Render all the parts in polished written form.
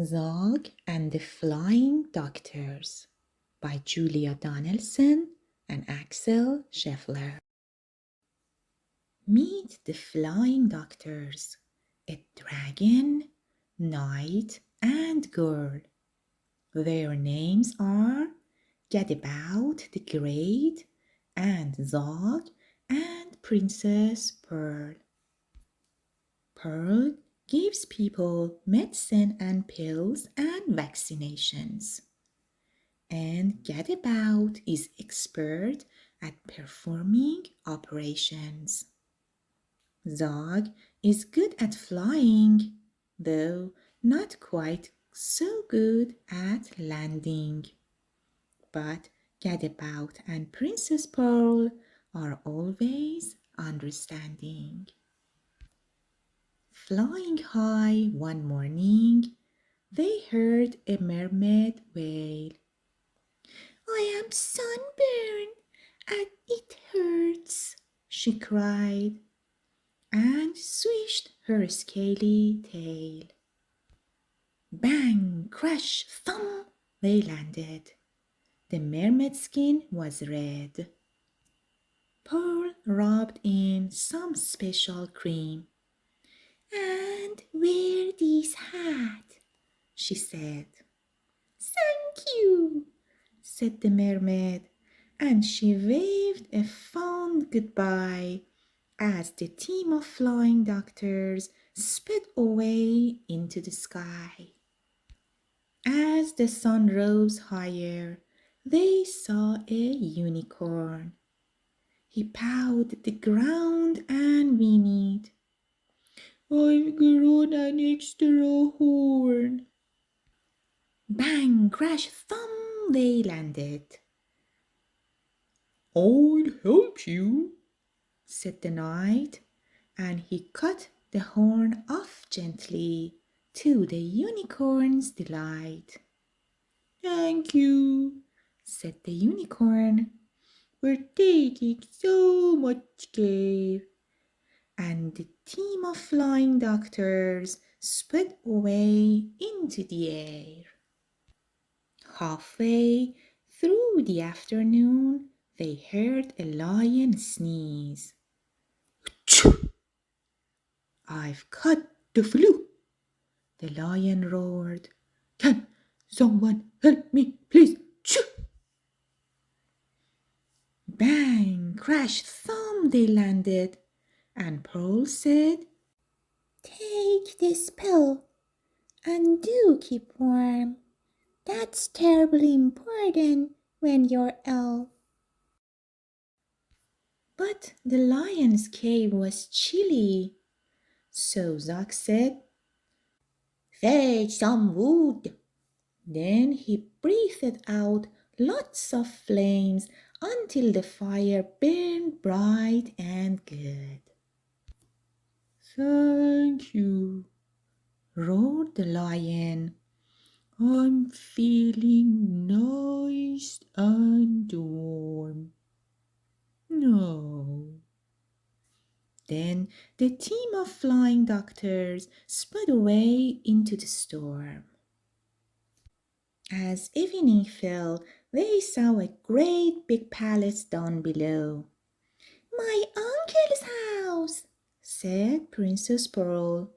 Zog and the Flying Doctors by Julia Donaldson and Axel Scheffler. Meet the Flying Doctors, a dragon, knight, and girl. Their names are Gadabout the Great and Zog and Princess Pearl. Pearl gives people medicine and pills and vaccinations. And Gadabout is expert at performing operations. Zog is good at flying, though not quite so good at landing. But Gadabout and Princess Pearl are always understanding. Flying high one morning, they heard a mermaid wail. "I am sunburned and it hurts," she cried, and swished her scaly tail. Bang, crash, thump, they landed. The mermaid skin was red. Pearl rubbed in some special cream. "And wear this hat," she said. "Thank you," said the mermaid, and she waved a fond goodbye as the team of flying doctors sped away into the sky. As the sun rose higher, they saw a unicorn. He pawed the ground and whinnied, "I've grown an extra horn." Bang, crash, thump, they landed. "I'll help you," said the knight, and he cut the horn off gently, to the unicorn's delight. "Thank you," said the unicorn, "for taking so much care." And the team of flying doctors sped away into the air. Halfway through the afternoon, they heard a lion sneeze. "Achoo! I've caught the flu," the lion roared. "Can someone help me, please?" Achoo! Bang, crash, thump, they landed, and Pearl said, "Take this pill and do keep warm. That's terribly important when you're ill." But the lion's cave was chilly, so Zog said, "Fetch some wood." Then he breathed out lots of flames until the fire burned bright and good. "Thank you," roared the lion. "I'm feeling nice and warm now." Then the team of flying doctors sped away into the storm. As evening fell, they saw a great big palace down below. "My uncle's house," said Princess Pearl.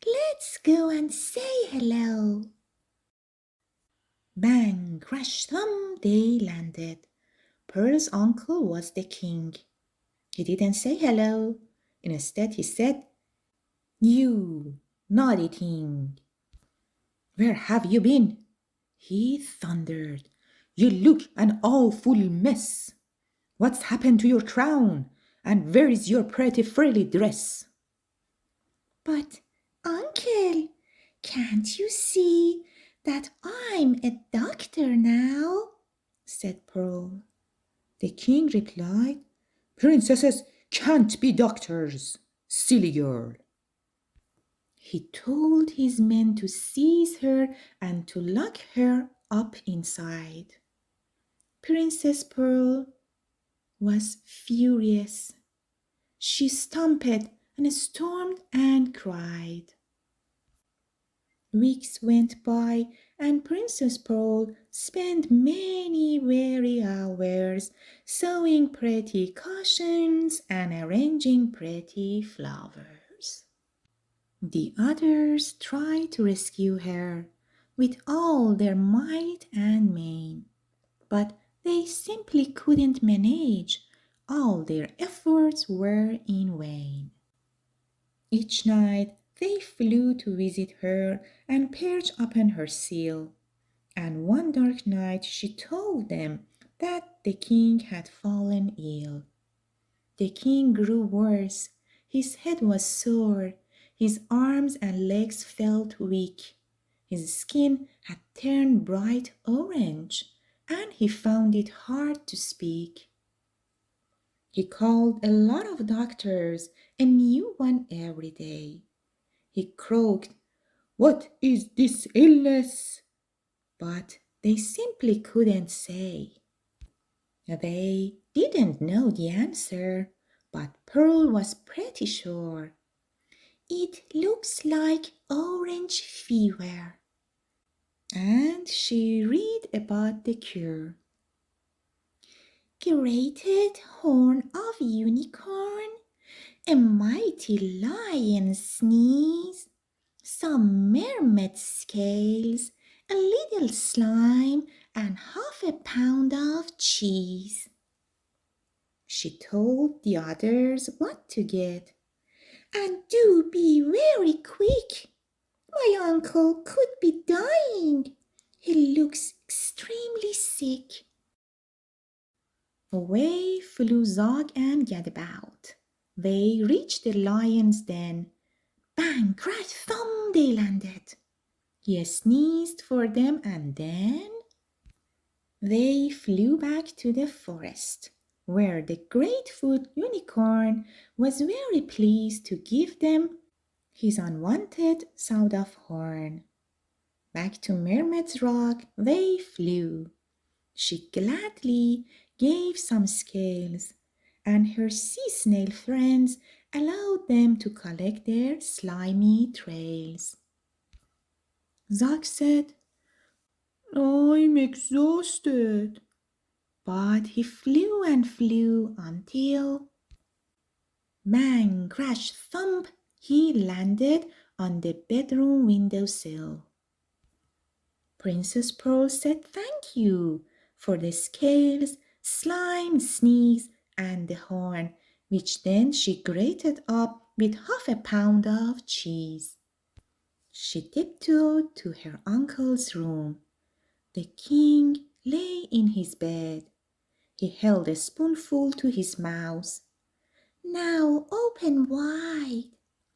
"Let's go and say hello." Bang, crash, thump, they landed. Pearl's uncle was the king. He didn't say hello. Instead, he said, "You naughty thing, where have you been?" He thundered. "You look an awful mess. What's happened to your crown? And where is your pretty frilly dress?" "But, uncle, can't you see that I'm a doctor now?" said Pearl. The king replied, "Princesses can't be doctors, silly girl." He told his men to seize her and to lock her up inside. Princess Pearl was furious. She stamped and stormed and cried. Weeks went by, and Princess Pearl spent many weary hours sewing pretty cushions and arranging pretty flowers. The others tried to rescue her with all their might and main, but they simply couldn't manage. All their efforts were in vain. Each night they flew to visit her and perch upon her seal, and one dark night she told them that the king had fallen ill. The king grew worse. His head was sore. His arms and legs felt weak. His skin had turned bright orange, and he found it hard to speak. He called a lot of doctors, a new one every day. He croaked, "What is this illness?" But they simply couldn't say. They didn't know the answer, but Pearl was pretty sure. "It looks like orange fever." And she read about the cure. Grated horn of unicorn, a mighty lion sneeze, some mermaid scales, a little slime, and half a pound of cheese. She told the others what to get. "And do be very quick. My uncle could be dying. He looks extremely sick." Away flew Zog and Gadabout. They reached the lion's den. Bang, crash, thump, they landed. He sneezed for them, and then they flew back to the forest, where the grateful unicorn was very pleased to give them his unwanted sawed-off horn. Back to Mermaid's Rock they flew. She gladly gave some scales, and her sea snail friends allowed them to collect their slimy trails. Zog said, "I'm exhausted." But he flew and flew until bang, crash, thump, he landed on the bedroom windowsill. Princess Pearl said thank you for the scales, slime, sneeze, and the horn, which then she grated up with half a pound of cheese. She tiptoed to her uncle's room. The king lay in his bed. He held a spoonful to his mouth. "Now open wide,"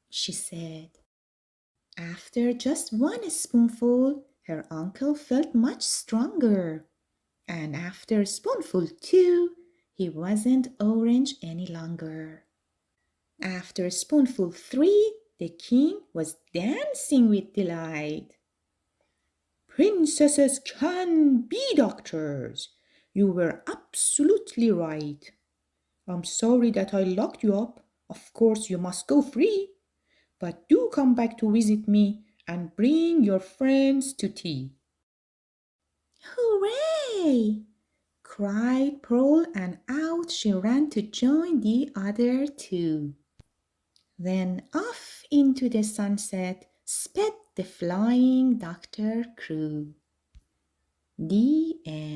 she said. After just one spoonful, her uncle felt much stronger. And after spoonful two, he wasn't orange any longer. After spoonful three, the king was dancing with delight. "Princesses can be doctors. You were absolutely right. I'm sorry that I locked you up. Of course, you must go free. But do come back to visit me and bring your friends to tea." "Hooray!" cried Pearl, and out she ran to join the other two. Then off into the sunset sped the flying doctor crew. The end.